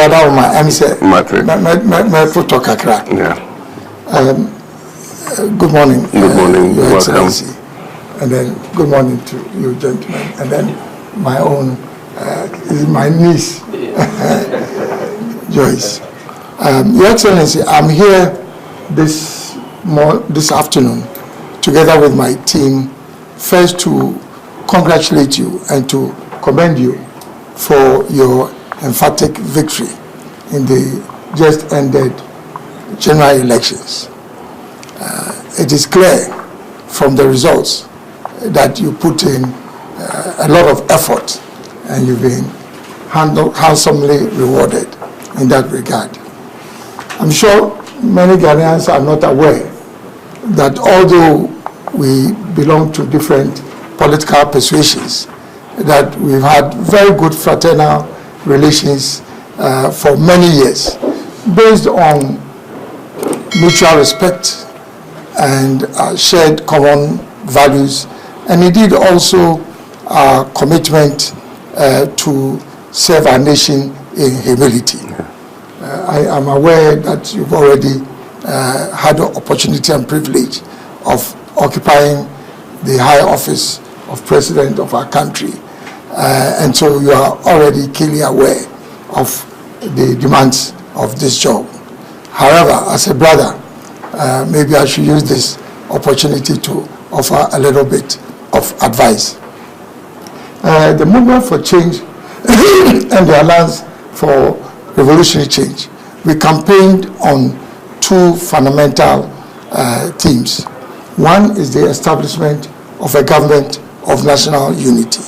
Brother Uma, I'm saying, my photo kakra. Good morning. Good morning. Your Welcome. Excellency. And then good morning to you, gentlemen. And then my own, is my niece, Joyce. Your Excellency, I'm here this afternoon, together with my team, first to congratulate you and to commend you for your emphatic victory in the just ended general elections. It is clear from the results that you put in a lot of effort and you've been handsomely rewarded in that regard. I'm sure many Ghanaians are not aware that although we belong to different political persuasions, that we've had very good fraternal relations for many years, based on mutual respect and shared common values, and indeed also our commitment to serve our nation in humility. I am aware that you've already had the opportunity and privilege of occupying the high office of President of our country, and so you are already keenly aware of the demands of this job. However, as a brother, maybe I should use this opportunity to offer a little bit of advice. The Movement for Change and the Alliance for Revolutionary Change, we campaigned on two fundamental themes. One is the establishment of a government of national unity,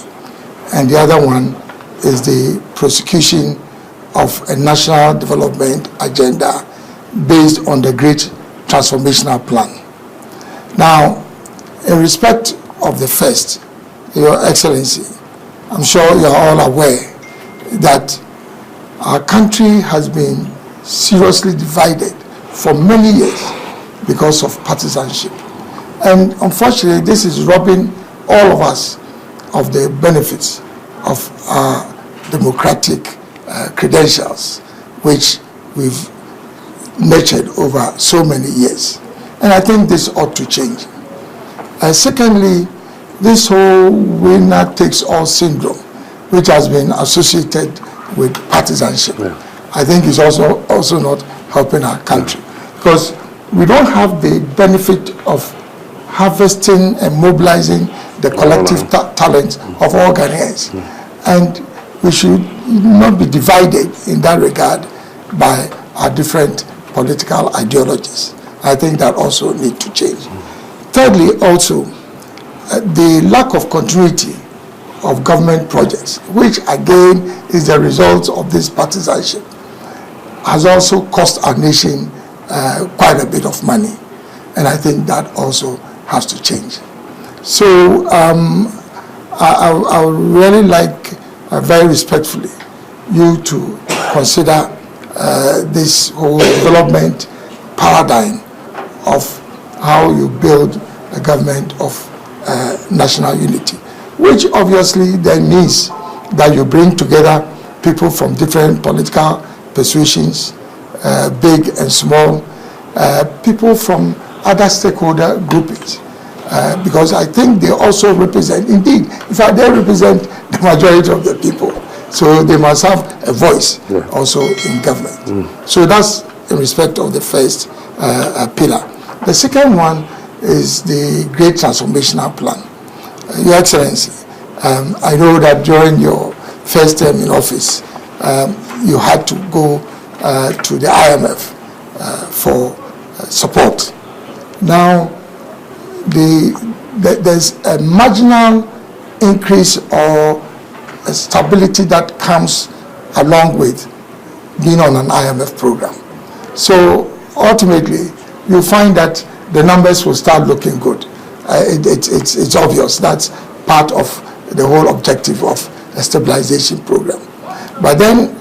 and the other one is the prosecution of a national development agenda based on the Great Transformational Plan. Now, in respect of the first, Your Excellency, I'm sure you are all aware that our country has been seriously divided for many years because of partisanship. And unfortunately, this is robbing all of us of the benefits of our democratic credentials, which we've nurtured over so many years. And I think this ought to change. Secondly, this whole winner takes all syndrome, which has been associated with partisanship, I think is also not helping our country, because we don't have the benefit of harvesting and mobilizing the collective talent of all Ghanaians. And we should not be divided in that regard by our different political ideologies. I think that also needs to change. Thirdly, also, the lack of continuity of government projects, which again is the result of this partisanship, has also cost our nation quite a bit of money. And I think that also has to change. So I would really like, very respectfully, you to consider this whole development paradigm of how you build a government of national unity, which obviously then means that you bring together people from different political persuasions, big and small, people from other stakeholder groupings, because I think they also represent, indeed, in fact, they represent the majority of the people. So they must have a voice also in government. So that's in respect of the first pillar. The second one is the Great Transformational Plan. Your Excellency, I know that during your first term in office, you had to go to the IMF for support. Now, there's a marginal increase or a stability that comes along with being on an IMF program. So ultimately, you find that the numbers will start looking good. It's obvious. That's part of the whole objective of a stabilization program. But then,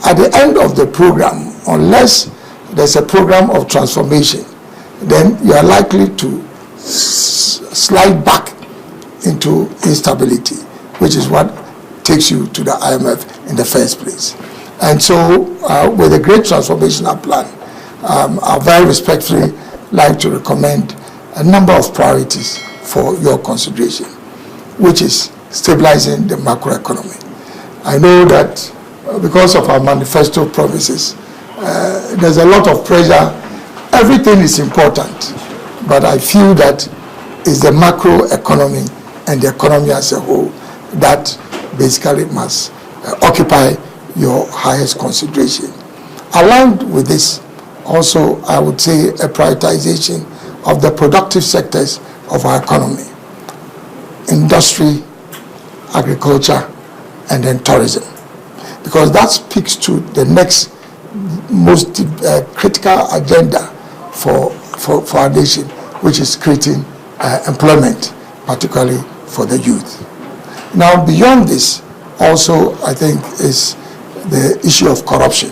at the end of the program, unless there's a program of transformation, then you are likely to slide back into instability, which is what takes you to the IMF in the first place. And so with a great transformational plan, I very respectfully like to recommend a number of priorities for your consideration, which is stabilizing the macroeconomy. I know that because of our manifesto promises, there's a lot of pressure. Everything is important, but I feel that it's the macroeconomy and the economy as a whole that basically must occupy your highest consideration. Along with this, also, I would say a prioritization of the productive sectors of our economy: industry, agriculture, and then tourism. Because that speaks to the next most critical agenda for our nation, which is creating employment, particularly for the youth. Now, beyond this, also, I think, is the issue of corruption,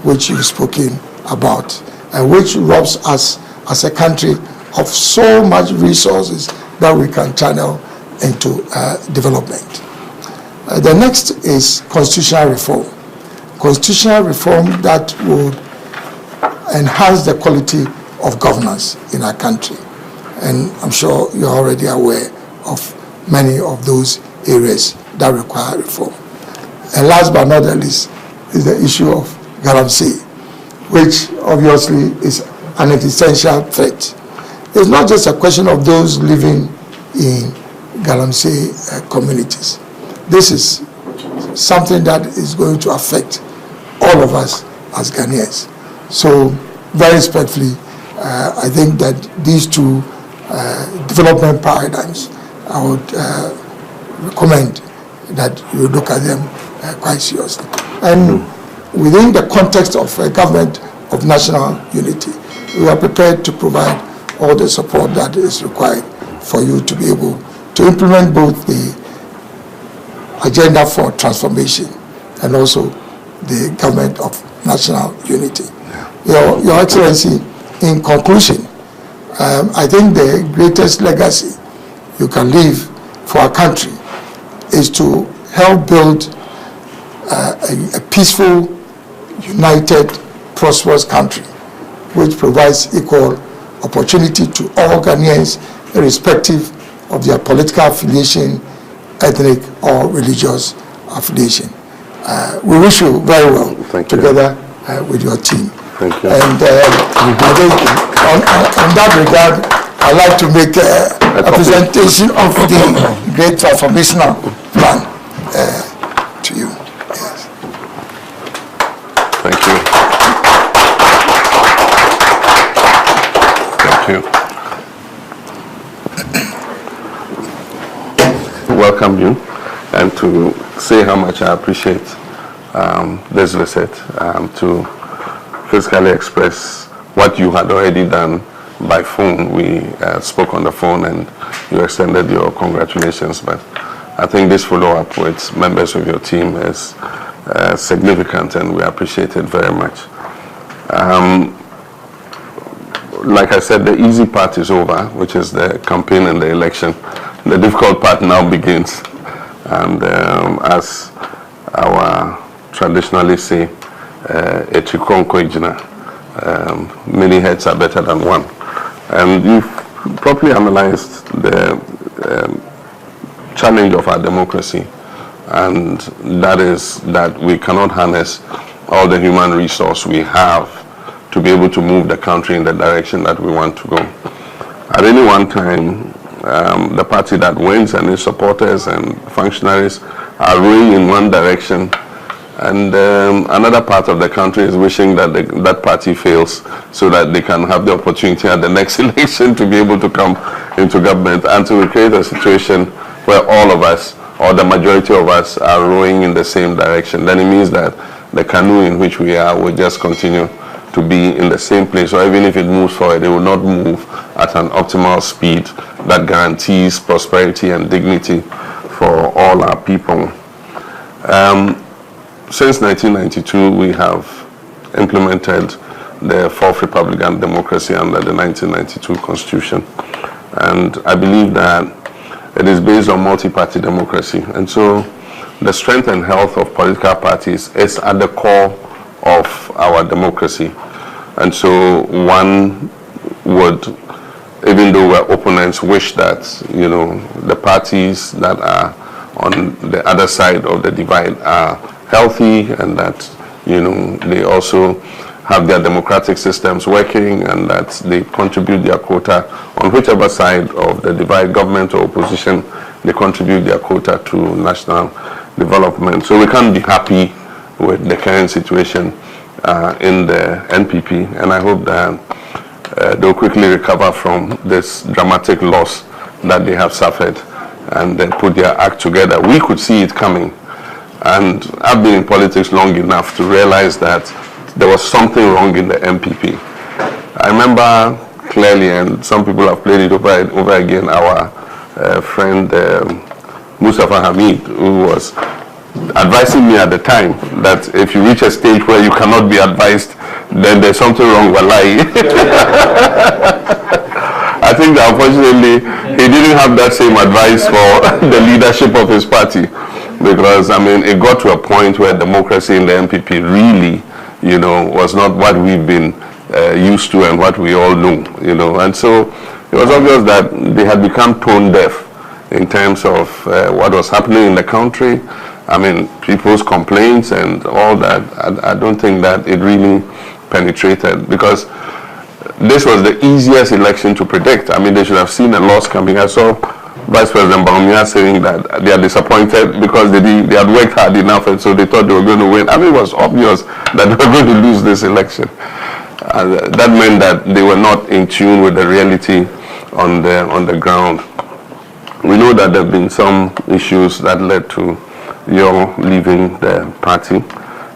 which you've spoken about, and which robs us as a country of so much resources that we can channel into development. The next is constitutional reform. Constitutional reform that would enhance the quality of governance in our country. And I'm sure you're already aware of many of those areas that require reform. And last but not the least is the issue of Galamsey, which obviously is an existential threat. It's not just a question of those living in Galamsey communities. This is something that is going to affect all of us as Ghanaians. So, very respectfully, I think that these two development paradigms, I would recommend that you look at them quite seriously. And within the context of a government of national unity, we are prepared to provide all the support that is required for you to be able to implement both the agenda for transformation and also the government of national unity. Your Excellency, in conclusion, I think the greatest legacy you can leave for our country is to help build a peaceful, united, prosperous country which provides equal opportunity to all Ghanaians, irrespective of their political affiliation, ethnic or religious affiliation. We wish you very well together with your team. Thank you. And I think on that regard, I'd like to make a presentation of the great transformational plan to you. Yes. Thank you. Thank you. Welcome you, and to say how much I appreciate this visit, to physically express what you had already done by phone. We spoke on the phone and you extended your congratulations, but I think this follow-up with members of your team is significant, and we appreciate it very much. Like I said, the easy part is over, which is the campaign and the election. The difficult part now begins, and as our traditionally say, many heads are better than one. And you've properly analyzed the challenge of our democracy, and that is that we cannot harness all the human resource we have to be able to move the country in the direction that we want to go. At any one time, the party that wins and its supporters and functionaries are rowing in one direction, and another part of the country is wishing that that party fails so that they can have the opportunity at the next election to be able to come into government, and to create a situation where all of us, or the majority of us, are rowing in the same direction. Then it means that the canoe in which we are will just continue to be in the same place, or even if it moves forward, it will not move at an optimal speed that guarantees prosperity and dignity for all our people. Since 1992, we have implemented the Fourth Republican Democracy under the 1992 Constitution. And I believe that it is based on multi-party democracy. And so the strength and health of political parties is at the core of our democracy. And so one would, even though we're opponents, wish that, the parties that are on the other side of the divide are healthy, and that, they also have their democratic systems working, and that they contribute their quota on whichever side of the divide, government or opposition, they contribute their quota to national development. So we can't be happy with the current situation in the NPP, and I hope that they'll quickly recover from this dramatic loss that they have suffered and then put their act together. We could see it coming, and I've been in politics long enough to realize that there was something wrong in the NPP. I remember clearly, and some people have played it over again, our friend Mustafa Hamid, who was advising me at the time that if you reach a stage where you cannot be advised, then there's something wrong with life. I think that unfortunately he didn't have that same advice for the leadership of his party, because it got to a point where democracy in the NPP really, was not what we've been used to and what we all knew, and so it was obvious that they had become tone deaf in terms of what was happening in the country. People's complaints and all that, I don't think that it really penetrated, because this was the easiest election to predict. They should have seen a loss coming. I saw Vice President Mahama saying that they are disappointed because they had worked hard enough, and so they thought they were going to win. It was obvious that they were going to lose this election. That meant that they were not in tune with the reality on the ground. We know that there have been some issues that led to your leaving the party,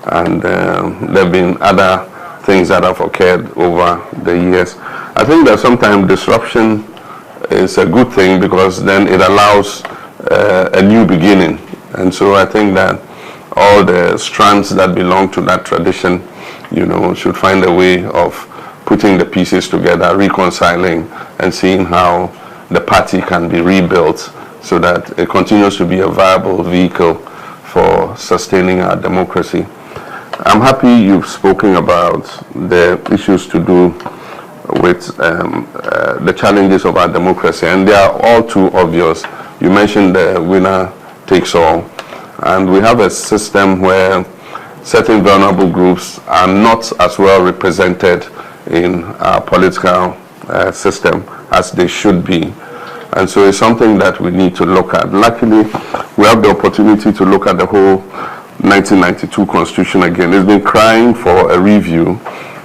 and there have been other things that have occurred over the years. I think that sometimes disruption is a good thing, because then it allows a new beginning. And so I think that all the strands that belong to that tradition, should find a way of putting the pieces together, reconciling, and seeing how the party can be rebuilt so that it continues to be a viable vehicle for sustaining our democracy. I'm happy you've spoken about the issues to do with the challenges of our democracy, and they are all too obvious. You mentioned the winner takes all, and we have a system where certain vulnerable groups are not as well represented in our political system as they should be. And so it's something that we need to look at. Luckily, we have the opportunity to look at the whole 1992 Constitution again. It's been crying for a review,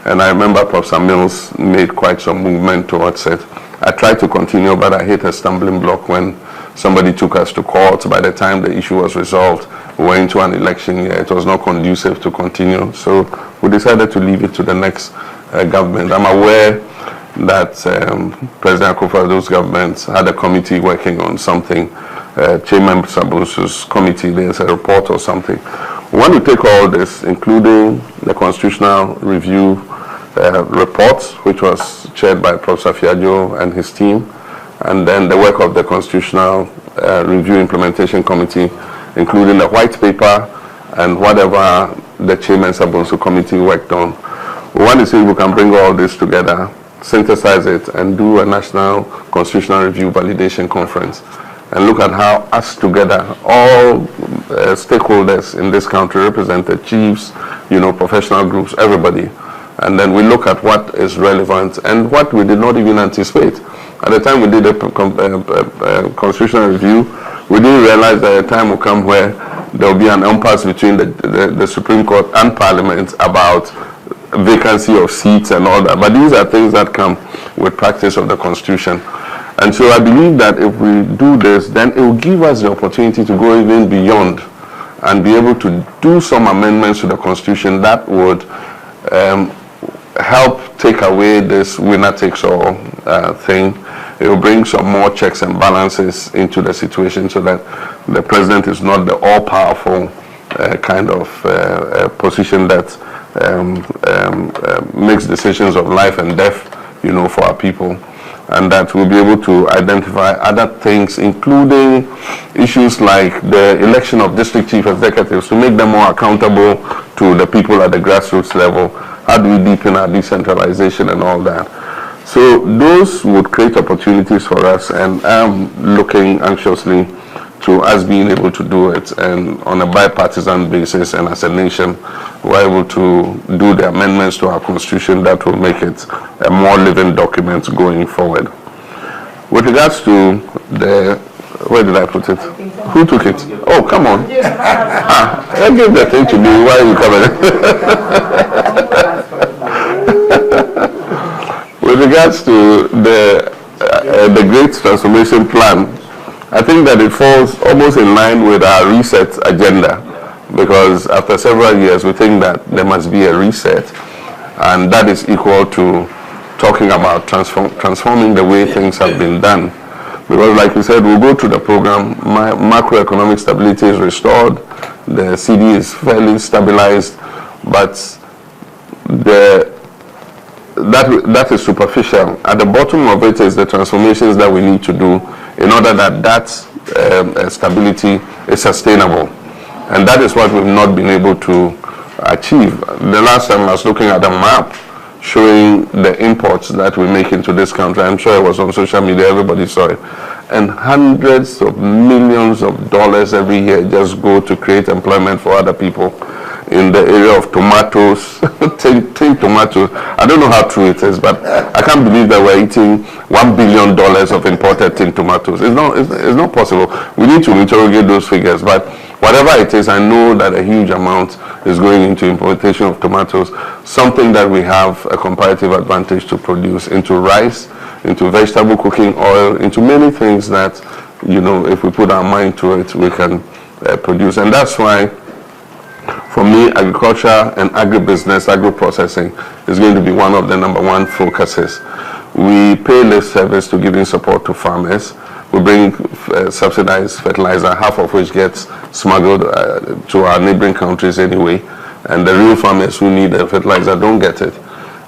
and I remember Professor Mills made quite some movement towards it. I tried to continue, but I hit a stumbling block when somebody took us to court. By the time the issue was resolved, we went into an election year. It was not conducive to continue, so we decided to leave it to the next government. I'm aware that President Akufo-Addo's government had a committee working on something. Chairman Sabusu's committee, there's a report or something. We want to take all this, including the constitutional review report, which was chaired by Professor Fiajo and his team, and then the work of the Constitutional Review Implementation Committee, including the white paper and whatever the Chairman Sabusu committee worked on. We want to see if we can bring all this together, synthesize it, and do a national constitutional review validation conference, and look at how us together, all stakeholders in this country, represented, chiefs, professional groups, everybody, and then we look at what is relevant and what we did not even anticipate. At the time we did a constitutional review, we didn't realize that a time will come where there will be an impasse between the Supreme Court and Parliament about vacancy of seats and all that. But these are things that come with practice of the Constitution. And so I believe that if we do this, then it will give us the opportunity to go even beyond and be able to do some amendments to the Constitution that would help take away this winner-takes-all thing. It will bring some more checks and balances into the situation so that the president is not the all-powerful kind of position that makes decisions of life and death, for our people. and that we'll be able to identify other things, including issues like the election of district chief executives, to make them more accountable to the people at the grassroots level. How do we deepen our decentralization and all that? So those would create opportunities for us, and I'm looking anxiously to us being able to do it, and on a bipartisan basis, and as a nation, we're able to do the amendments to our constitution that will make it a more living document going forward. With regards to the, where did I put it? Who took it? Oh, come on. I gave the thing to me. Why are you coming? With regards to the Great Transformation Plan, I think that it falls almost in line with our reset agenda, because after several years we think that there must be a reset, and that is equal to talking about transforming the way things have been done. Because like we said, we'll go to the program, macroeconomic stability is restored, the CD is fairly stabilized, but that is superficial. At the bottom of it is the transformations that we need to do in order that stability is sustainable. And that is what we've not been able to achieve. The last time I was looking at a map showing the imports that we make into this country. I'm sure it was on social media, everybody saw it. And hundreds of millions of dollars every year just go to create employment for other people in the area of tomatoes, tin tomatoes. I don't know how true it is, but I can't believe that we're eating $1 billion of imported tin tomatoes. It's not possible. We need to interrogate those figures, but whatever it is, I know that a huge amount is going into importation of tomatoes, something that we have a comparative advantage to produce, into rice, into vegetable cooking oil, into many things that, you know, if we put our mind to it, we can produce. And that's why, for me, agriculture and agribusiness, agro-processing is going to be one of the #1 focuses. We pay lip service to giving support to farmers. We bring subsidized fertilizer, half of which gets smuggled to our neighboring countries anyway, and the real farmers who need the fertilizer don't get it.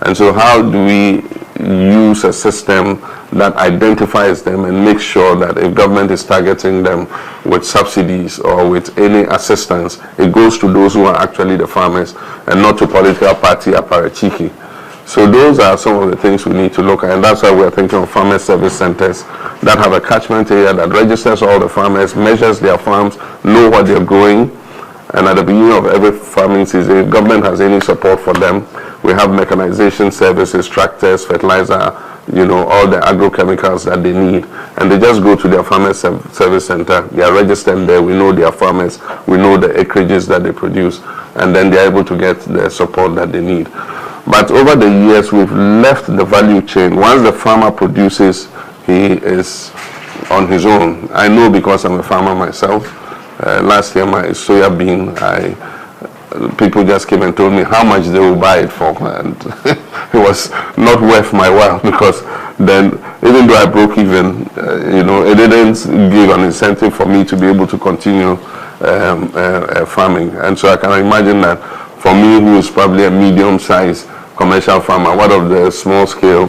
And so how do we use a system that identifies them and makes sure that if government is targeting them with subsidies or with any assistance, it goes to those who are actually the farmers and not to political party apparatchiki. So those are some of the things we need to look at, and that's why we're thinking of farmer service centers that have a catchment area that registers all the farmers, measures their farms, know what they're growing, and at the beginning of every farming season, if government has any support for them, we have mechanization services, tractors, fertilizer, you know, all the agrochemicals that they need, and they just go to their farmer service center. They are registered there. We know their farmers. We know the acreages that they produce, and then they are able to get the support that they need. But over the years, we've left the value chain. Once the farmer produces, he is on his own. I know because I'm a farmer myself. Last year, my soya bean, people just came and told me how much they will buy it for, and it was not worth my while, because then, even though I broke even, you know, it didn't give an incentive for me to be able to continue farming. And so I can imagine that for me, who is probably a medium-sized commercial farmer, one of the small-scale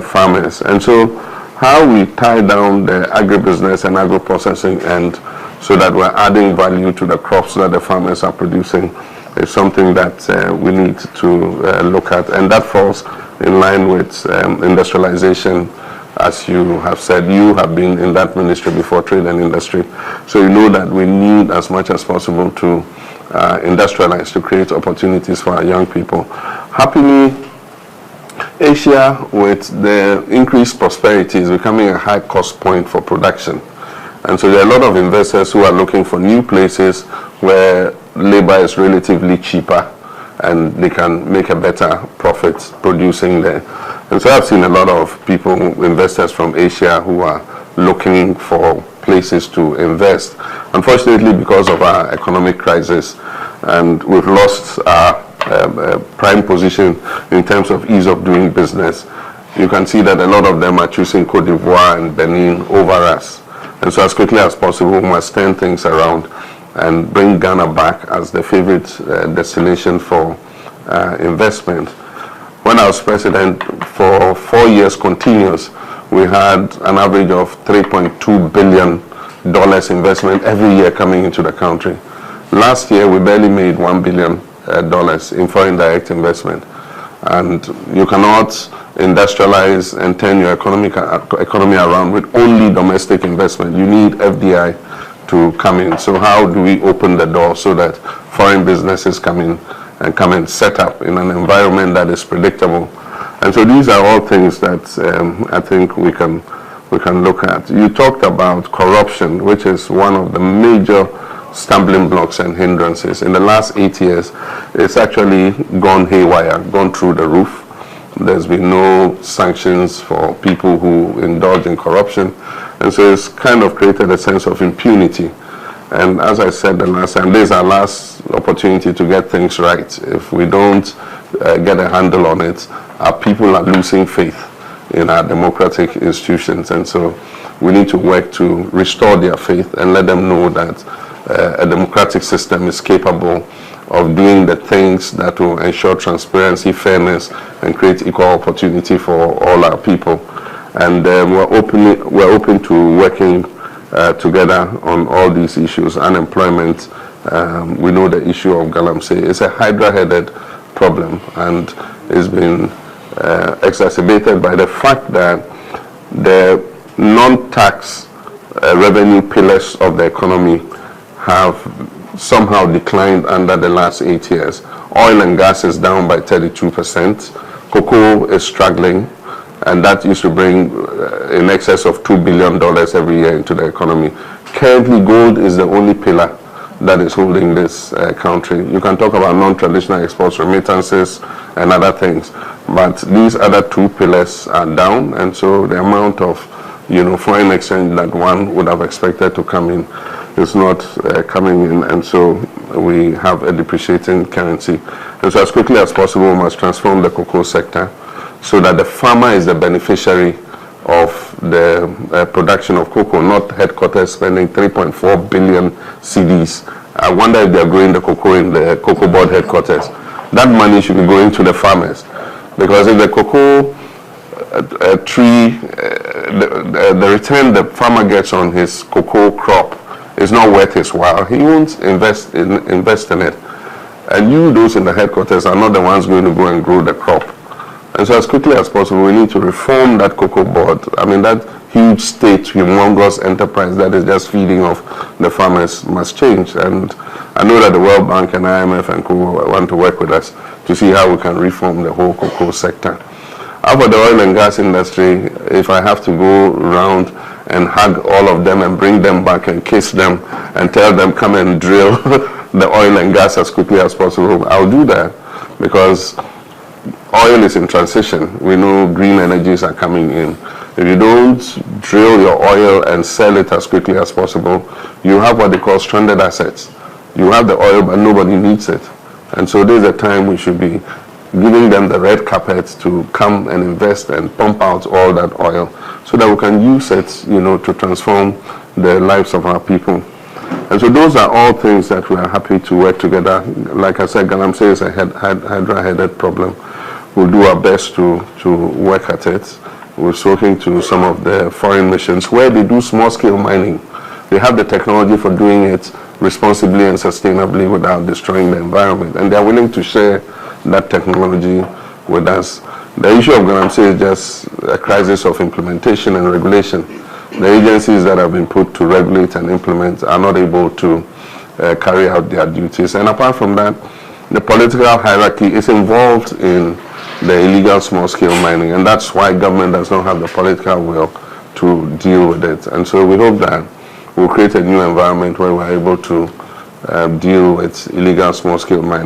farmers. And so how we tie down the agribusiness and agro-processing and so that we're adding value to the crops that the farmers are producing is something that we need to look at. And that falls in line with industrialization. As you have said, you have been in that ministry before, trade and industry. So you know that we need as much as possible to industrialize, to create opportunities for our young people. Happily, Asia, with the increased prosperity, is becoming a high cost point for production. And so there are a lot of investors who are looking for new places where labor is relatively cheaper and they can make a better profit producing there. And so I've seen a lot of people, investors from Asia, who are looking for places to invest. Unfortunately, because of our economic crisis, and we've lost our prime position in terms of ease of doing business, you can see that a lot of them are choosing Cote d'Ivoire and Benin over us. And so as quickly as possible, we must turn things around and bring Ghana back as the favorite destination for investment. When I was president, for 4 years continuous, we had an average of $3.2 billion investment every year coming into the country. Last year, we barely made $1 billion in foreign direct investment. And you cannot industrialize and turn your economy around with only domestic investment. You need FDI to come in. So how do we open the door so that foreign businesses come in and come and set up in an environment that is predictable? And so these are all things that I think we can look at. You talked about corruption, which is one of the major stumbling blocks and hindrances. In the last 8 years, it's actually gone haywire, gone through the roof. There's been no sanctions for people who indulge in corruption. And so it's kind of created a sense of impunity. And as I said the last time, this is our last opportunity to get things right. If we don't get a handle on it, our people are losing faith in our democratic institutions. And so we need to work to restore their faith and let them know that a democratic system is capable of doing the things that will ensure transparency, fairness, and create equal opportunity for all our people. And we're open to working together on all these issues. Unemployment, we know the issue of Galamsey. It's a hydra-headed problem, and it's been exacerbated by the fact that the non-tax revenue pillars of the economy have somehow declined under the last 8 years. Oil and gas is down by 32%. Cocoa is struggling, and that used to bring in excess of $2 billion every year into the economy. Currently, gold is the only pillar that is holding this country. You can talk about non-traditional exports, remittances, and other things, but these other two pillars are down, and so the amount of foreign exchange that one would have expected to come in is not coming in, and so we have a depreciating currency. And so as quickly as possible, we must transform the cocoa sector so that the farmer is the beneficiary of the production of cocoa, not headquarters spending 3.4 billion cedis. I wonder if they're growing the cocoa in the cocoa board headquarters. That money should be going to the farmers, because if the cocoa tree, the return the farmer gets on his cocoa crop is not worth his while, he won't invest in it. And those in the headquarters, are not the ones going to go and grow the crop. And so as quickly as possible, we need to reform that cocoa board. I mean, that huge state, humongous enterprise that is just feeding off the farmers must change. And I know that the World Bank and IMF and co want to work with us to see how we can reform the whole cocoa sector. How about the oil and gas industry? If I have to go around and hug all of them and bring them back and kiss them and tell them come and drill the oil and gas as quickly as possible, I'll do that, because oil is in transition. We know green energies are coming in. If you don't drill your oil and sell it as quickly as possible, you have what they call stranded assets. You have the oil, but nobody needs it. And so there's a time we should be giving them the red carpet to come and invest and pump out all that oil so that we can use it, to transform the lives of our people. And so those are all things that we are happy to work together. Like I said, Galamsey is a hydra-headed problem. We'll do our best to work at it. We're talking to some of the foreign missions where they do small-scale mining. They have the technology for doing it responsibly and sustainably without destroying the environment. And they're willing to share that technology with us. The issue of Galamsey is just a crisis of implementation and regulation. The agencies that have been put to regulate and implement are not able to carry out their duties. And apart from that, the political hierarchy is involved in the illegal small-scale mining, and that's why government does not have the political will to deal with it. And so we hope that we'll create a new environment where we're able to deal with illegal small-scale mining.